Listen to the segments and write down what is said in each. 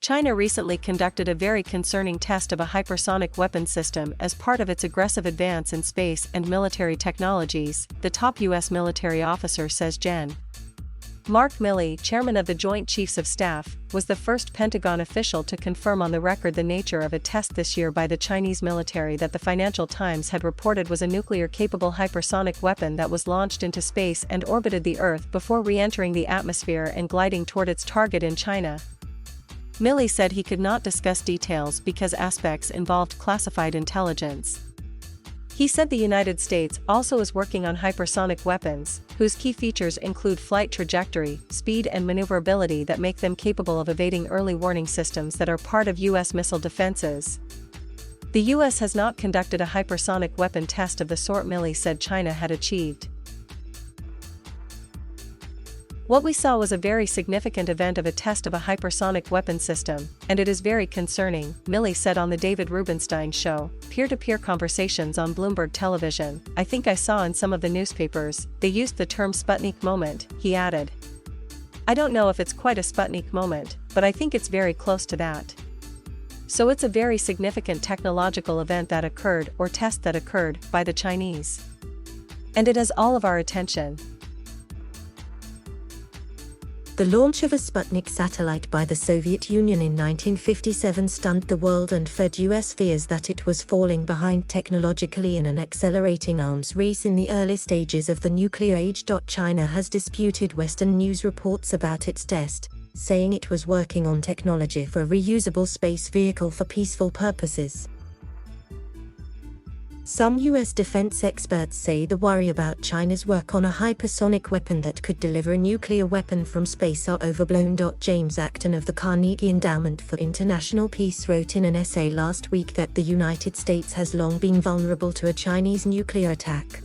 China recently conducted a very concerning test of a hypersonic weapon system as part of its aggressive advance in space and military technologies, the top U.S. military officer says saysGen. Mark Milley, chairman of the Joint Chiefs of Staff, was the first Pentagon official to confirm on the record the nature of a test this year by the Chinese military that the Financial Times had reported was a nuclear-capable hypersonic weapon that was launched into space and orbited the Earth before re-entering the atmosphere and gliding toward its target in China. Milley said he could not discuss details because aspects involved classified intelligence. He said the United States also is working on hypersonic weapons, whose key features include flight trajectory, speed and maneuverability that make them capable of evading early warning systems that are part of U.S. missile defenses. The U.S. has not conducted a hypersonic weapon test of the sort Milley said China had achieved. What we saw was a very significant event of a test of a hypersonic weapon system, and it is very concerning, Milley said on the David Rubenstein show, peer-to-peer conversations on Bloomberg television. I think I saw in some of the newspapers, they used the term Sputnik moment, he added. I don't know if it's quite a Sputnik moment, but I think it's very close to that. So it's a very significant technological event that occurred or test that occurred by the Chinese. And it has all of our attention. The launch of a Sputnik satellite by the Soviet Union in 1957 stunned the world and fed US fears that it was falling behind technologically in an accelerating arms race in the early stages of the nuclear age. China has disputed Western news reports about its test, saying it was working on technology for a reusable space vehicle for peaceful purposes. Some US defense experts say the worry about China's work on a hypersonic weapon that could deliver a nuclear weapon from space are overblown. James Acton of the Carnegie Endowment for International Peace wrote in an essay last week that the United States has long been vulnerable to a Chinese nuclear attack.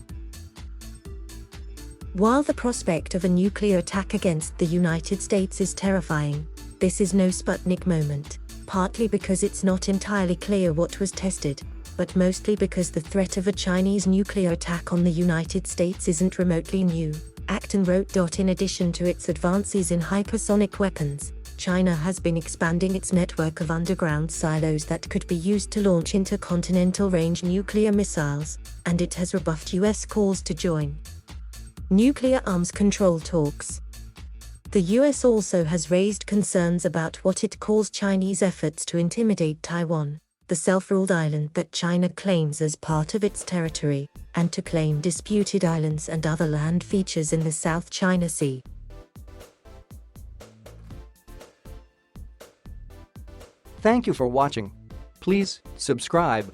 While the prospect of a nuclear attack against the United States is terrifying, this is no Sputnik moment, partly because it's not entirely clear what was tested, but mostly because the threat of a Chinese nuclear attack on the United States isn't remotely new, Acton wrote. In addition to its advances in hypersonic weapons, China has been expanding its network of underground silos that could be used to launch intercontinental range nuclear missiles, and it has rebuffed US calls to join nuclear arms control talks. The US also has raised concerns about what it calls Chinese efforts to intimidate Taiwan, the self-ruled island that China claims as part of its territory, and to claim disputed islands and other land features in the South China Sea. Thank you for watching. Please subscribe.